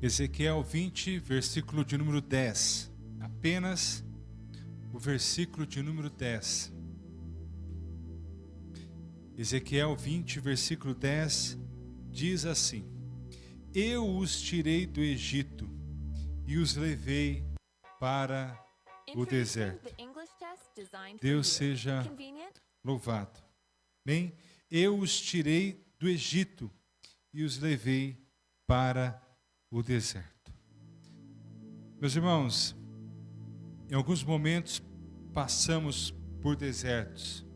Ezequiel 20, versículo de número 10. Apenas o versículo de número 10. Ezequiel 20, versículo 10, diz assim: Eu os tirei do Egito e os levei para o deserto. Deus seja louvado. Bem, eu os tirei do Egito e os levei para o deserto. Meus irmãos, em alguns momentos passamos por desertos,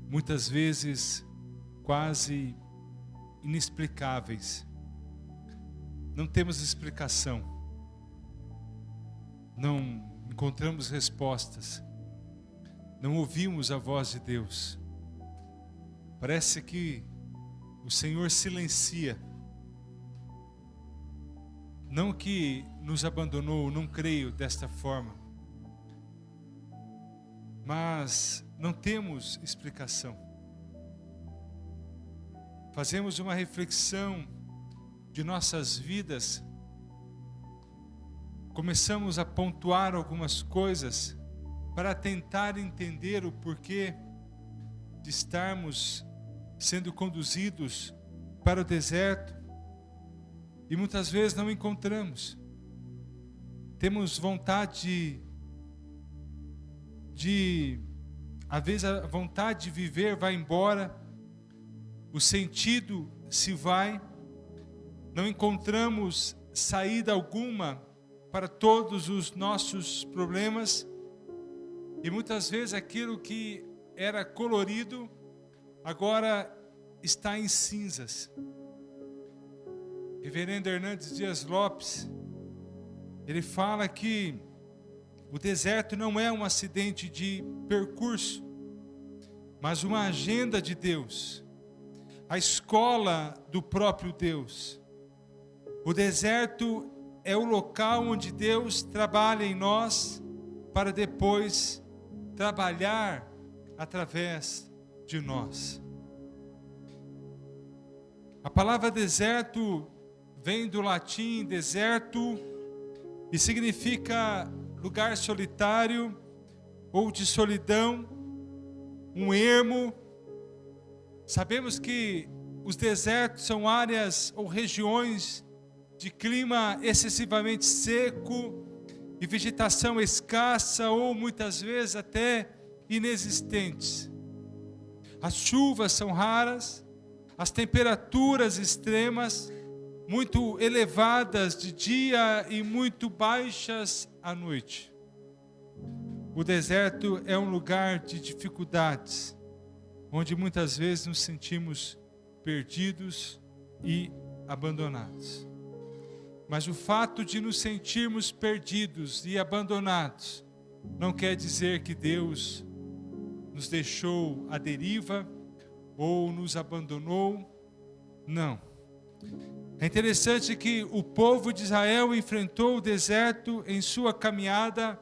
muitas vezes quase inexplicáveis. Não temos explicação, não encontramos respostas, não ouvimos a voz de Deus. Parece que o Senhor silencia. Não que nos abandonou, não creio desta forma, mas não temos explicação. Fazemos uma reflexão de nossas vidas, começamos a pontuar algumas coisas para tentar entender o porquê de estarmos sendo conduzidos para o deserto. E muitas vezes não encontramos. Temos vontade às vezes a vontade de viver vai embora, o sentido se vai, não encontramos saída alguma para todos os nossos problemas, e muitas vezes aquilo que era colorido, agora está em cinzas. Reverendo Hernandes Dias Lopes, ele fala que o deserto não é um acidente de percurso, mas uma agenda de Deus, a escola do próprio Deus. O deserto é o local onde Deus trabalha em nós para depois trabalhar através de nós. A palavra deserto vem do latim deserto e significa lugar solitário ou de solidão, um ermo. Sabemos que os desertos são áreas ou regiões de clima excessivamente seco e vegetação escassa ou muitas vezes até inexistentes. As chuvas são raras, as temperaturas extremas, muito elevadas de dia e muito baixas à noite. O deserto é um lugar de dificuldades, onde muitas vezes nos sentimos perdidos e abandonados. Mas o fato de nos sentirmos perdidos e abandonados não quer dizer que Deus nos deixou à deriva ou nos abandonou. Não. É interessante que o povo de Israel enfrentou o deserto em sua caminhada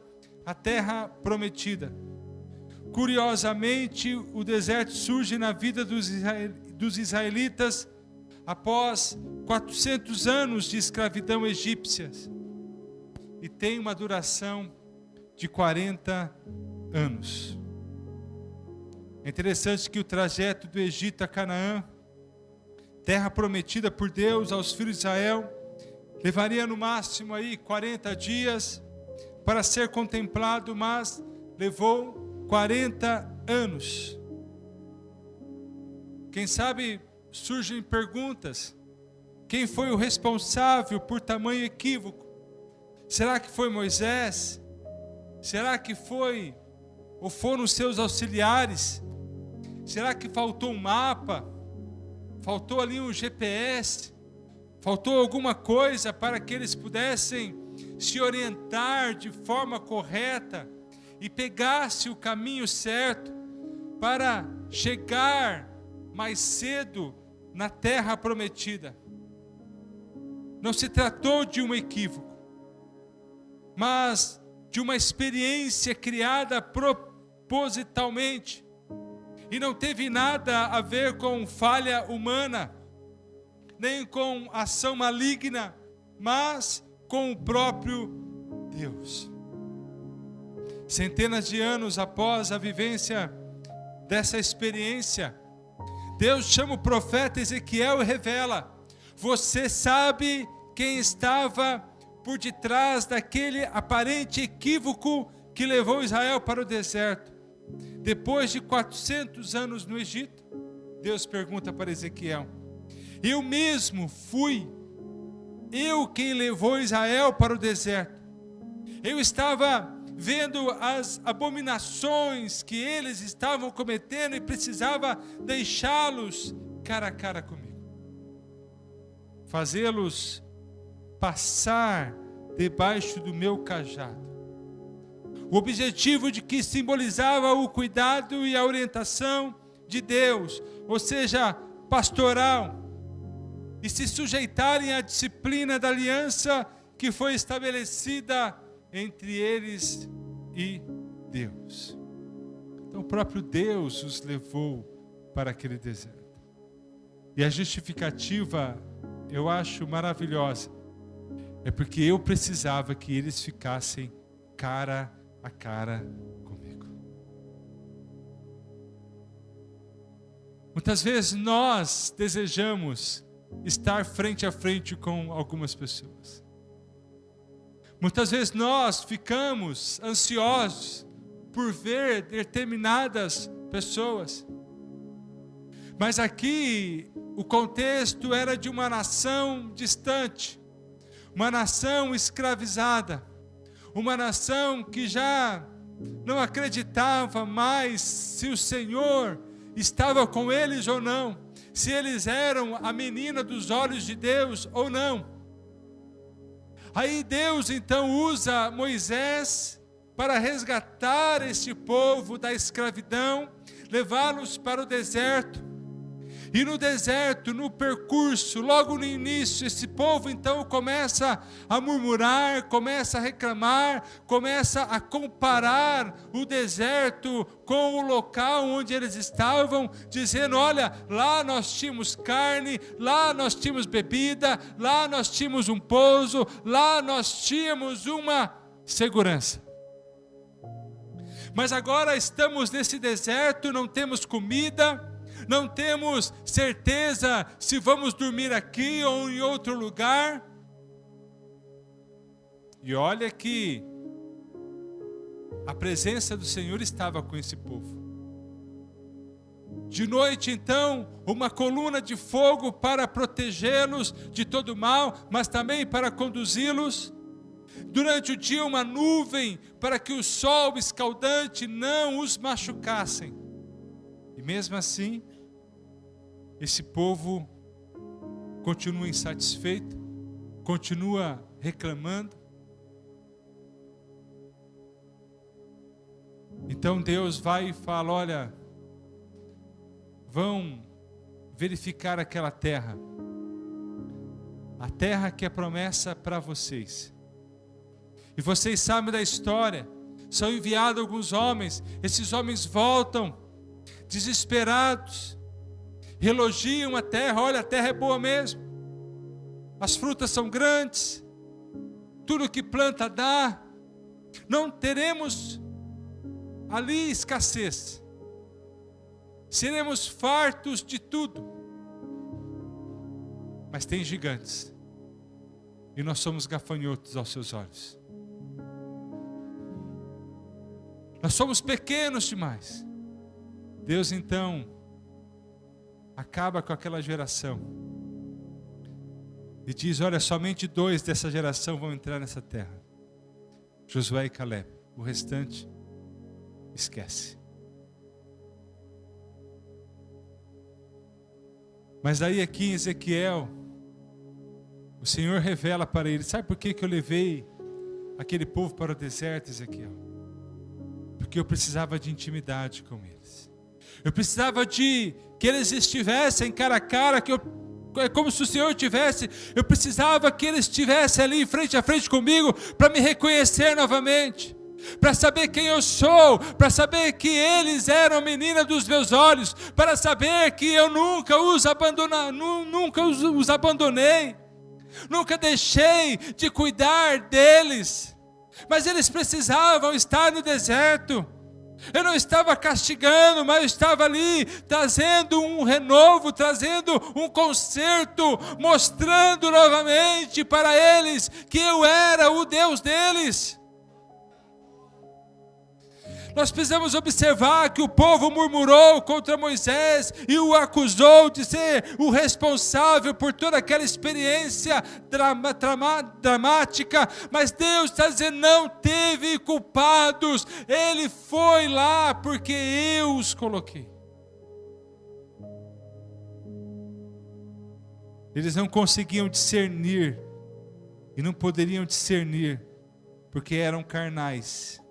à terra prometida. Curiosamente, o deserto surge na vida dos israelitas após 400 anos de escravidão egípcia e tem uma duração de 40 anos. É interessante que o trajeto do Egito a Canaã, terra prometida por Deus aos filhos de Israel, levaria no máximo aí 40 dias para ser contemplado, mas levou 40 anos. Quem sabe surgem perguntas: quem foi o responsável por tamanho equívoco? Será que foi Moisés? Será que foi ou foram os seus auxiliares? Será que faltou um mapa? Faltou ali um GPS, faltou alguma coisa para que eles pudessem se orientar de forma correta e pegasse o caminho certo para chegar mais cedo na terra prometida. Não se tratou de um equívoco, mas de uma experiência criada propositalmente. E não teve nada a ver com falha humana, nem com ação maligna mas com o próprio Deus. Centenas de anos após a vivência dessa experiência, Deus chama o profeta Ezequiel e revela: você sabe quem estava por detrás daquele aparente equívoco que levou Israel para o deserto? Depois de 400 anos no Egito, Deus pergunta para Ezequiel: eu mesmo fui eu quem levou Israel para o deserto. Eu estava vendo as abominações que eles estavam cometendo e precisava deixá-los cara a cara comigo, fazê-los passar debaixo do meu cajado. O objetivo de que simbolizava o cuidado e a orientação de Deus, ou seja, pastoral, e se sujeitarem à disciplina da aliança que foi estabelecida entre eles e Deus. Então o próprio Deus os levou para aquele deserto. E a justificativa, eu acho maravilhosa, é porque eu precisava que eles ficassem cara a cara comigo. Muitas vezes nós desejamos estar frente a frente com algumas pessoas. Muitas vezes nós ficamos ansiosos por ver determinadas pessoas. Mas aqui o contexto era de uma nação distante, uma nação escravizada, uma nação que já não acreditava mais se o Senhor estava com eles ou não, se eles eram a menina dos olhos de Deus ou não. Aí Deus então usa Moisés para resgatar este povo da escravidão, levá-los para o deserto. E no deserto, no percurso, logo no início, esse povo então começa a murmurar, começa a reclamar, começa a comparar o deserto com o local onde eles estavam, dizendo: olha, lá nós tínhamos carne, lá nós tínhamos bebida, lá nós tínhamos um pouso, lá nós tínhamos uma segurança. Mas agora estamos nesse deserto, não temos comida, não temos certeza se vamos dormir aqui ou em outro lugar. E olha que a presença do Senhor estava com esse povo. De noite então, uma coluna de fogo para protegê-los de todo mal, mas também para conduzi-los. Durante o dia uma nuvem para que o sol escaldante não os machucassem. E mesmo assim, esse povo continua insatisfeito, continua reclamando. Então Deus vai e fala: olha, vão verificar aquela terra, a terra que é promessa para vocês. E vocês sabem da história, são enviados alguns homens, esses homens voltam desesperados, elogiam a terra: olha, a terra é boa mesmo, as frutas são grandes, tudo que planta dá, não teremos ali escassez, seremos fartos de tudo, mas tem gigantes, e nós somos gafanhotos aos seus olhos, nós somos pequenos demais. Deus então acaba com aquela geração e diz: olha, somente 2 dessa geração vão entrar nessa terra, Josué e Caleb, o restante esquece. Mas aí aqui em Ezequiel, o Senhor revela para ele: sabe por que eu levei aquele povo para o deserto, Ezequiel? Porque eu precisava de intimidade com eles. Eu precisava de que eles estivessem cara a cara, é como se o Senhor tivesse. Eu precisava que eles estivessem ali frente a frente comigo, para me reconhecer novamente, para saber quem eu sou, para saber que eles eram a menina dos meus olhos, para saber que eu nunca os abandonei. nunca deixei de cuidar deles, mas eles precisavam estar no deserto. Eu não estava castigando, mas eu estava ali trazendo um renovo, trazendo um conserto, mostrando novamente para eles que eu era o Deus deles. Nós precisamos observar que o povo murmurou contra Moisés e o acusou de ser o responsável por toda aquela experiência dramática, mas Deus está dizendo, não teve culpados, Ele foi lá porque eu os coloquei. Eles não conseguiam discernir, e não poderiam discernir, porque eram carnais.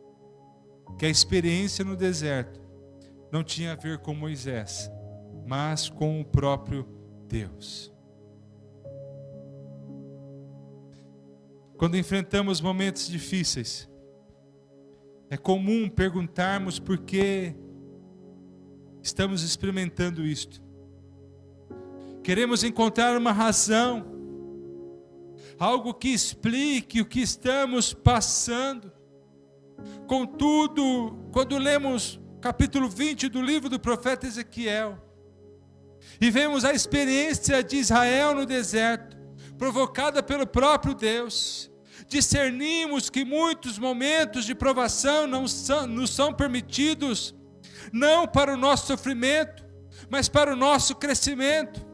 Que a experiência no deserto não tinha a ver com Moisés, mas com o próprio Deus. Quando enfrentamos momentos difíceis, é comum perguntarmos por que estamos experimentando isto. Queremos encontrar uma razão, algo que explique o que estamos passando. Contudo, quando lemos capítulo 20 do livro do profeta Ezequiel, e vemos a experiência de Israel no deserto, provocada pelo próprio Deus, discernimos que muitos momentos de provação nos são permitidos, não para o nosso sofrimento, mas para o nosso crescimento.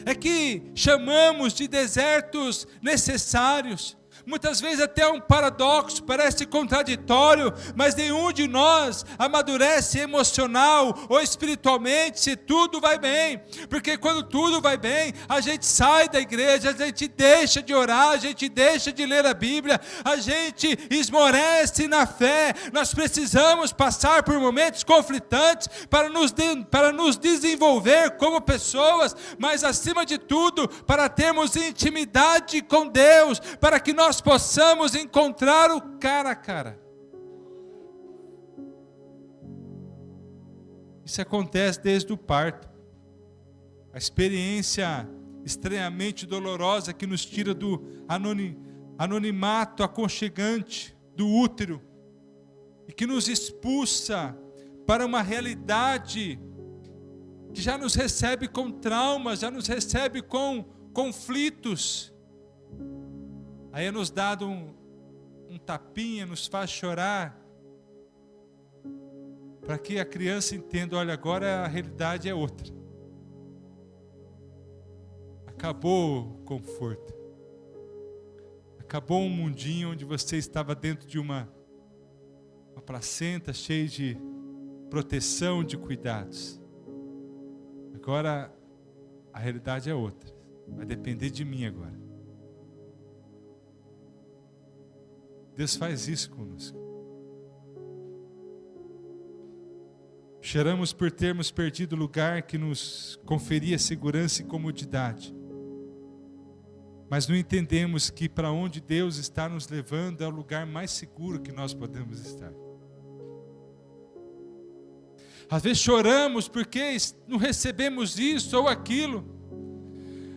É que chamamos de desertos necessários. Muitas vezes até um paradoxo, parece contraditório, mas nenhum de nós amadurece emocional ou espiritualmente se tudo vai bem, porque quando tudo vai bem, a gente sai da igreja, a gente deixa de orar, a gente deixa de ler a Bíblia, a gente esmorece na fé. Nós precisamos passar por momentos conflitantes para nos desenvolver como pessoas, mas acima de tudo, para termos intimidade com Deus, para que nós possamos encontrar o cara a cara. Isso acontece desde o parto. A experiência estranhamente dolorosa que nos tira do anonimato aconchegante do útero e que nos expulsa para uma realidade que já nos recebe com traumas, já nos recebe com conflitos. Aí é nos dado um tapinha, nos faz chorar, para que a criança entenda, olha, agora a realidade é outra. Acabou o conforto. Acabou um mundinho onde você estava dentro de uma placenta cheia de proteção, de cuidados. Agora a realidade é outra. Vai depender de mim agora. Deus faz isso conosco. Choramos por termos perdido o lugar que nos conferia segurança e comodidade. Mas não entendemos que para onde Deus está nos levando é o lugar mais seguro que nós podemos estar. Às vezes choramos porque não recebemos isso ou aquilo.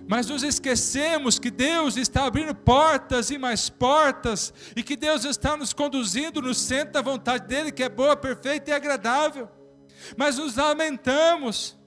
Mas nos esquecemos que Deus está abrindo portas e mais portas, e que Deus está nos conduzindo no centro da vontade dEle, que é boa, perfeita e agradável. Mas nos lamentamos.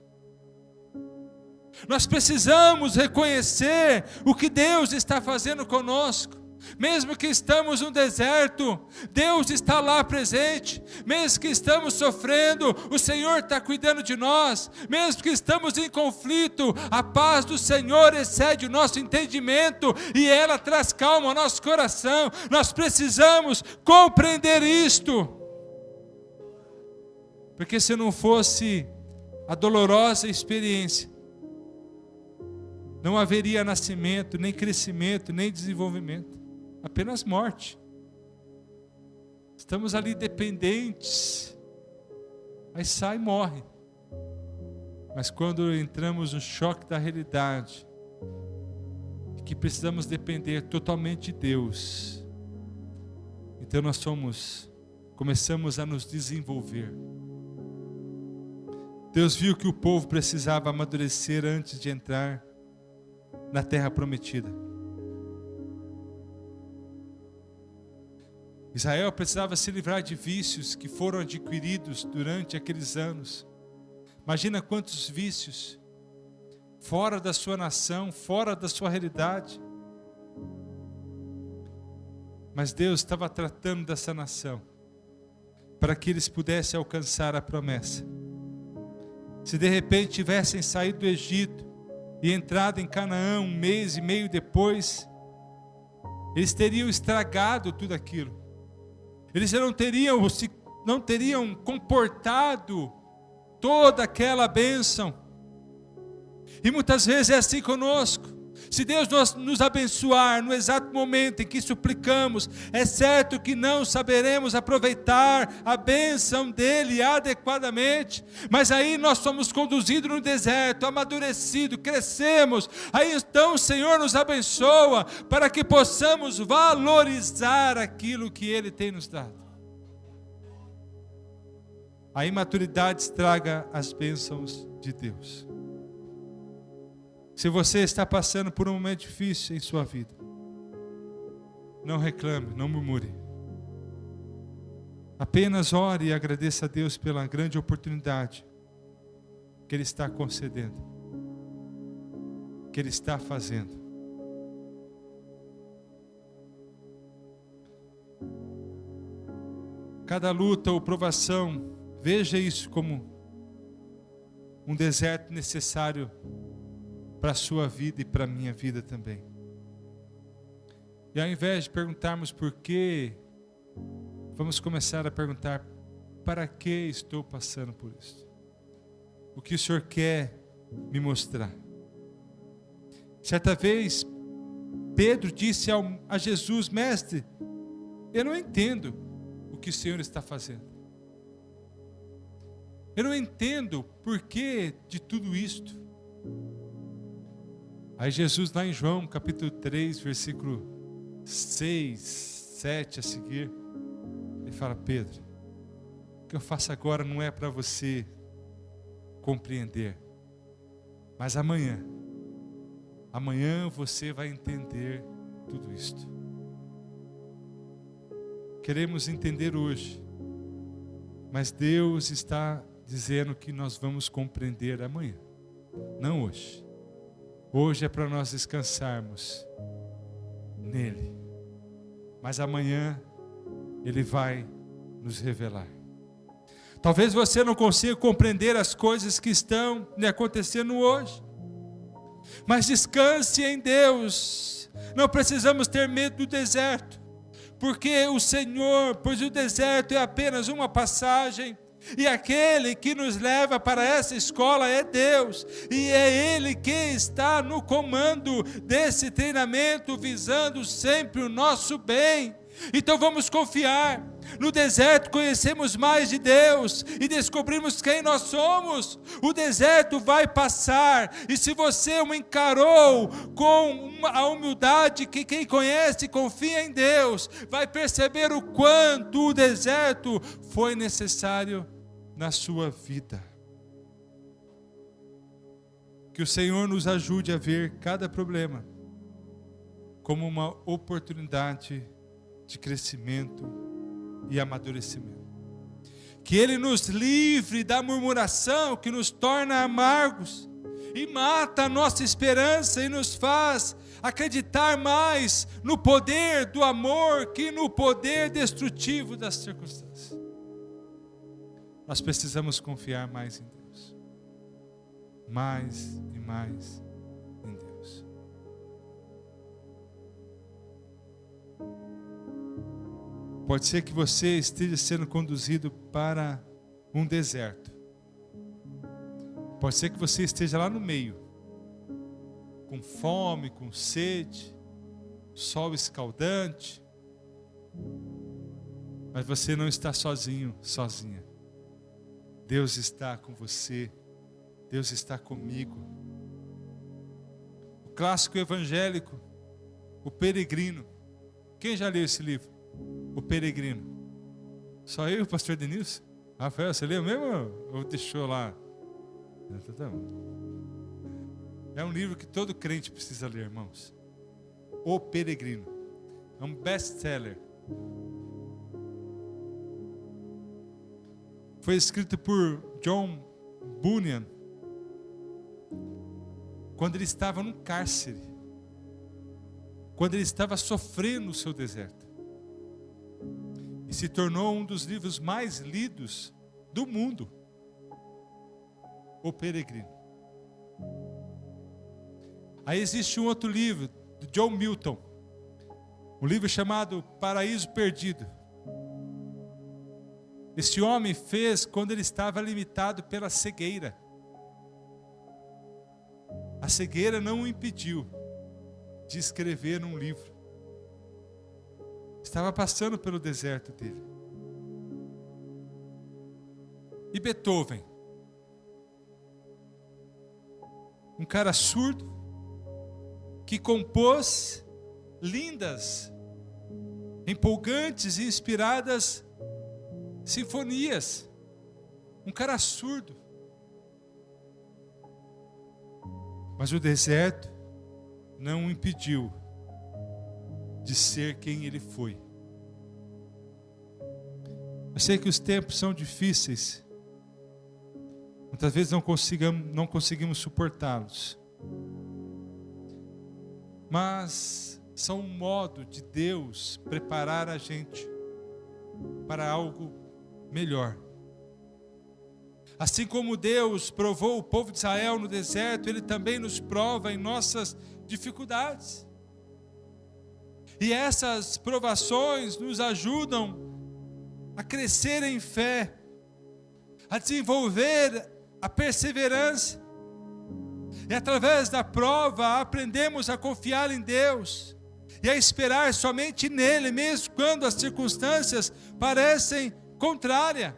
Nós precisamos reconhecer o que Deus está fazendo conosco. Mesmo que estamos no deserto, Deus está lá presente. Mesmo que estamos sofrendo, o Senhor está cuidando de nós. Mesmo que estamos em conflito, a paz do Senhor excede o nosso entendimento e ela traz calma ao nosso coração. Nós precisamos compreender isto, porque se não fosse a dolorosa experiência, não haveria nascimento, nem crescimento, nem desenvolvimento. Apenas morte. Estamos ali dependentes. Aí sai e morre. Mas quando entramos no choque da realidade, que precisamos depender totalmente de Deus, então nós começamos a nos desenvolver. Deus viu que o povo precisava amadurecer antes de entrar na terra prometida. Israel precisava se livrar de vícios que foram adquiridos durante aqueles anos. Imagina quantos vícios, fora da sua nação, fora da sua realidade. Mas Deus estava tratando dessa nação, para que eles pudessem alcançar a promessa. Se de repente tivessem saído do Egito e entrado em Canaã 1 mês e meio depois, eles teriam estragado tudo aquilo. Eles não teriam comportado toda aquela bênção. E muitas vezes é assim conosco. Se Deus nos abençoar no exato momento em que suplicamos, é certo que não saberemos aproveitar a bênção dele adequadamente, mas aí nós somos conduzidos no deserto, amadurecidos, crescemos, aí então o Senhor nos abençoa, para que possamos valorizar aquilo que ele tem nos dado. A imaturidade estraga as bênçãos de Deus. Se você está passando por um momento difícil em sua vida, não reclame, não murmure. Apenas ore e agradeça a Deus pela grande oportunidade que Ele está concedendo, que Ele está fazendo. Cada luta ou provação, veja isso como um deserto necessário para a sua vida e para a minha vida também. E ao invés de perguntarmos por quê, vamos começar a perguntar: para que estou passando por isso? O que o Senhor quer me mostrar? Certa vez, Pedro disse a Jesus: Mestre, eu não entendo o que o Senhor está fazendo. Eu não entendo o porquê de tudo isto. Aí Jesus, lá em João capítulo 3, versículo 6, 7 a seguir, ele fala: Pedro, o que eu faço agora não é para você compreender, mas amanhã você vai entender tudo isto. Queremos entender hoje, mas Deus está dizendo que nós vamos compreender amanhã, não hoje. Hoje é para nós descansarmos nele, mas amanhã Ele vai nos revelar. Talvez você não consiga compreender as coisas que estão lhe acontecendo hoje, mas descanse em Deus. Não precisamos ter medo do deserto, pois o deserto é apenas uma passagem. E aquele que nos leva para essa escola é Deus, e é Ele que está no comando desse treinamento, visando sempre o nosso bem. Então vamos confiar. No deserto conhecemos mais de Deus e descobrimos quem nós somos. O deserto vai passar, e se você o encarou com a humildade que quem conhece e confia em Deus, vai perceber o quanto o deserto foi necessário na sua vida. Que o Senhor nos ajude a ver cada problema como uma oportunidade de crescimento e amadurecimento. Que Ele nos livre da murmuração que nos torna amargos e mata a nossa esperança e nos faz acreditar mais no poder do amor que no poder destrutivo das circunstâncias. Nós precisamos confiar mais em Deus. Mais e mais em Deus. Pode ser que você esteja sendo conduzido para um deserto. Pode ser que você esteja lá no meio, com fome, com sede, sol escaldante. Mas você não está sozinho, sozinha. Deus está com você, Deus está comigo. O clássico evangélico, O Peregrino. Quem já leu esse livro? O Peregrino. Só eu e o pastor Denilson? Rafael, você leu mesmo ou deixou lá? É um livro que todo crente precisa ler, irmãos. O Peregrino. É um best-seller. Foi escrito por John Bunyan quando ele estava num cárcere, quando ele estava sofrendo o seu deserto, e se tornou um dos livros mais lidos do mundo. O Peregrino. Aí existe um outro livro de John Milton, um livro chamado Paraíso Perdido. Este homem fez quando ele estava limitado pela cegueira. A cegueira não o impediu de escrever um livro. Estava passando pelo deserto dele. E Beethoven, um cara surdo, que compôs lindas, empolgantes e inspiradas sinfonias. Um cara surdo. Mas o deserto não o impediu de ser quem ele foi. Eu sei que os tempos são difíceis. Muitas vezes não conseguimos suportá-los. Mas são um modo de Deus preparar a gente para algo melhor. Assim como Deus provou o povo de Israel no deserto, Ele também nos prova em nossas dificuldades. E essas provações nos ajudam a crescer em fé, a desenvolver a perseverança. E através da prova aprendemos a confiar em Deus e a esperar somente nele, mesmo quando as circunstâncias parecem contrárias.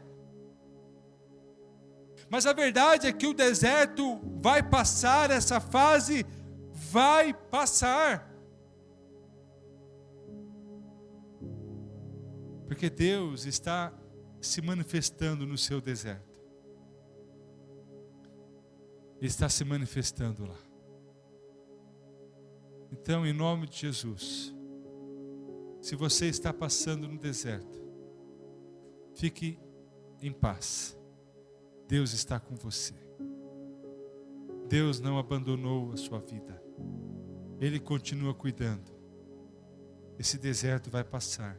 Mas a verdade é que o deserto vai passar, essa fase vai passar. Porque Deus está se manifestando no seu deserto. Ele está se manifestando lá. Então, em nome de Jesus, se você está passando no deserto, fique em paz. Deus está com você. Deus não abandonou a sua vida. Ele continua cuidando. Esse deserto vai passar.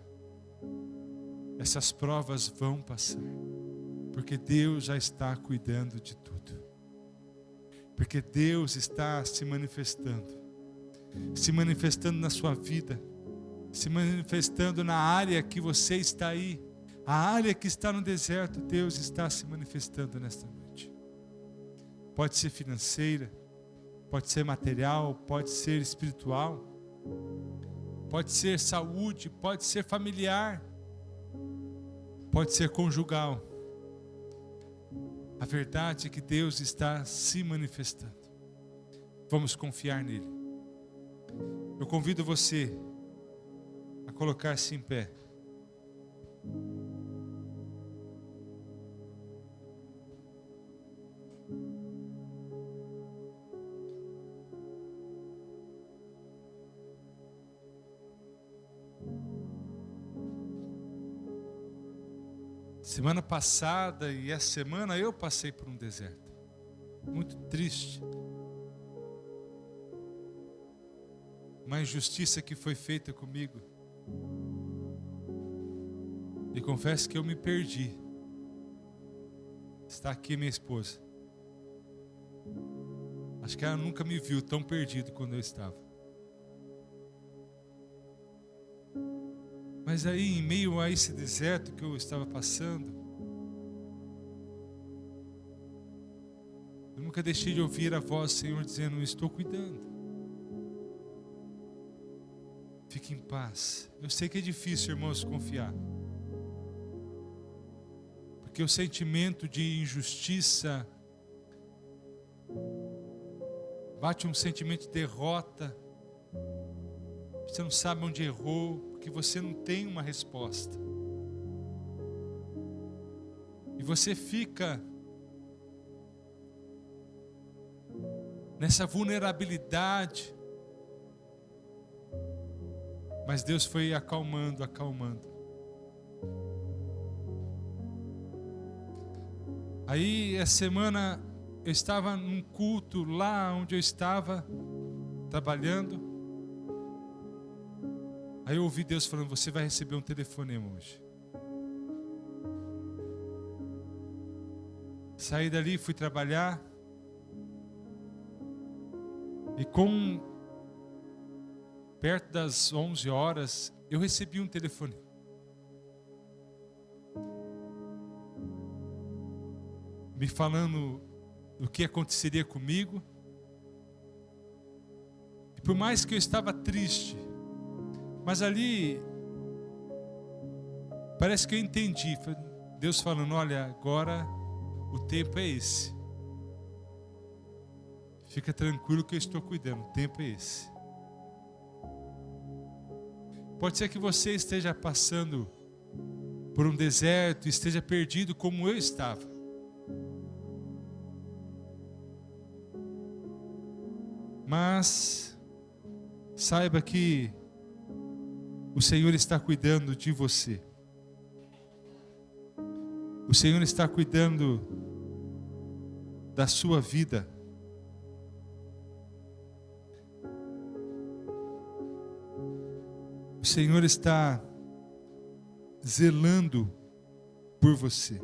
Essas provas vão passar. Porque Deus já está cuidando de tudo. Porque Deus está se manifestando na sua vida, se manifestando na área que você está aí, a área que está no deserto. Deus está se manifestando nesta noite. Pode ser financeira, pode ser material, pode ser espiritual, pode ser saúde, pode ser familiar, pode ser conjugal. A verdade é que Deus está se manifestando. Vamos confiar nele. Eu convido você a colocar-se em pé. Semana passada e essa semana eu passei por um deserto muito triste. Uma injustiça que foi feita comigo. E confesso que eu me perdi. Está aqui minha esposa. Acho que ela nunca me viu tão perdido quando eu estava. Mas aí, em meio a esse deserto que eu estava passando, eu nunca deixei de ouvir a voz do Senhor dizendo: estou cuidando. Fique em paz. Eu sei que é difícil, irmãos, confiar. Porque o sentimento de injustiça bate um sentimento de derrota. Você não sabe onde errou, porque você não tem uma resposta. E você fica nessa vulnerabilidade. Mas Deus foi acalmando. Aí, essa semana, eu estava num culto lá onde eu estava trabalhando. Aí eu ouvi Deus falando: você vai receber um telefonema hoje. Saí dali, fui trabalhar. E perto das 11 horas, eu recebi um telefone. Me falando do que aconteceria comigo. E por mais que eu estava triste, mas ali, parece que eu entendi. Deus falando: olha, agora o tempo é esse. Fica tranquilo que eu estou cuidando, o tempo é esse. Pode ser que você esteja passando por um deserto, esteja perdido como eu estava. Mas saiba que o Senhor está cuidando de você. O Senhor está cuidando da sua vida. O Senhor está zelando por você.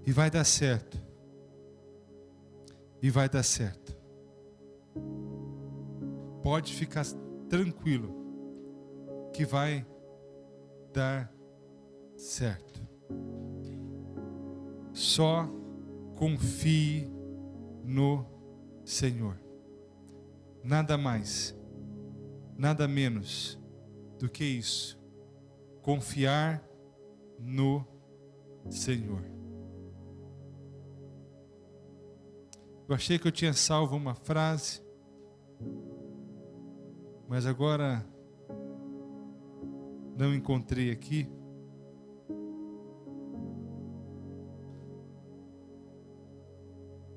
E vai dar certo. E vai dar certo. Pode ficar tranquilo que vai dar certo. Só confie no Senhor. Nada mais, nada menos do que isso. Confiar no Senhor. Eu achei que eu tinha salvo uma frase, mas agora não encontrei aqui.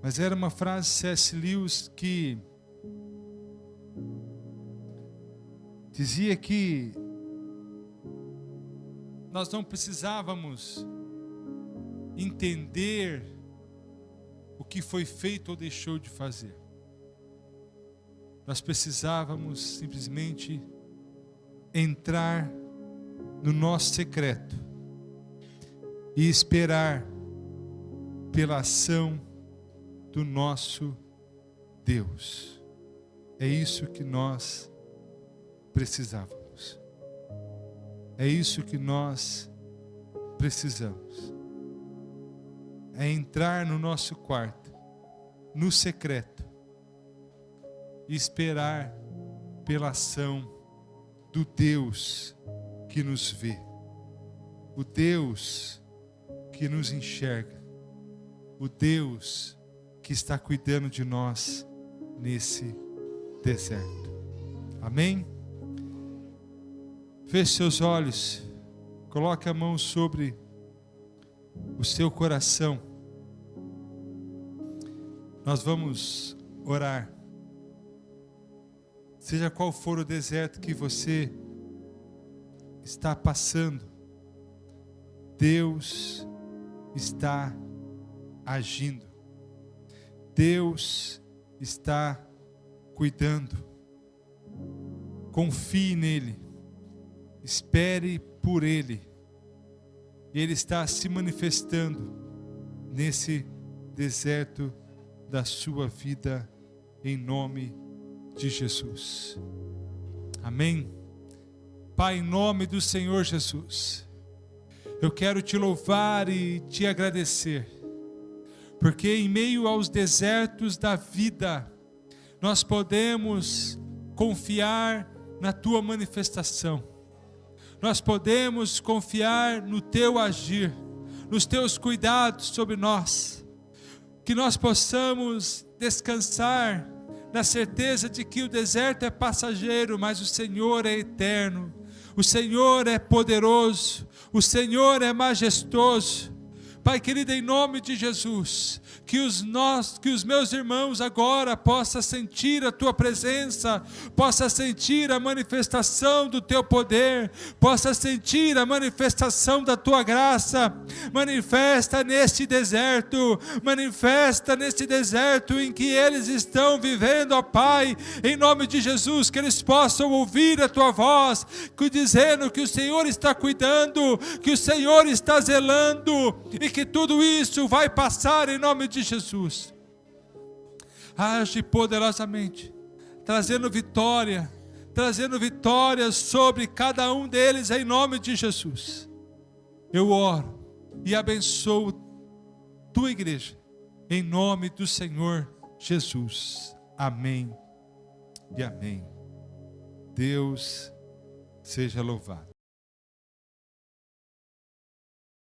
Mas era uma frase de C.S. Lewis que dizia que nós não precisávamos entender o que foi feito ou deixou de fazer. Nós precisávamos simplesmente entrar no nosso secreto e esperar pela ação do nosso Deus. É isso que nós precisávamos. É isso que nós precisamos. É entrar no nosso quarto, no secreto, e esperar pela ação do Deus que nos vê, o Deus que nos enxerga, o Deus que está cuidando de nós nesse deserto. Amém? Feche seus olhos, coloque a mão sobre o seu coração. Nós vamos orar. Seja qual for o deserto que você está passando, Deus está agindo. Deus está cuidando. Confie nele. Espere por ele. Ele está se manifestando nesse deserto da sua vida, em nome de Jesus. Amém? Pai, em nome do Senhor Jesus, eu quero te louvar e te agradecer, porque em meio aos desertos da vida, nós podemos confiar na tua manifestação. Nós podemos confiar no teu agir, nos teus cuidados sobre nós. Que nós possamos descansar na certeza de que o deserto é passageiro, mas o Senhor é eterno. O Senhor é poderoso, o Senhor é majestoso. Pai querido, em nome de Jesus, que os meus irmãos agora possam sentir a Tua presença, possam sentir a manifestação do Teu poder, possam sentir a manifestação da Tua graça. Manifesta neste deserto, em que eles estão vivendo, ó Pai, em nome de Jesus, que eles possam ouvir a Tua voz, dizendo que o Senhor está cuidando, que o Senhor está zelando, e que tudo isso vai passar em nome de Jesus. Age poderosamente, trazendo vitória sobre cada um deles em nome de Jesus. Eu oro e abençoo Tua igreja, em nome do Senhor Jesus. Amém e amém. Deus seja louvado.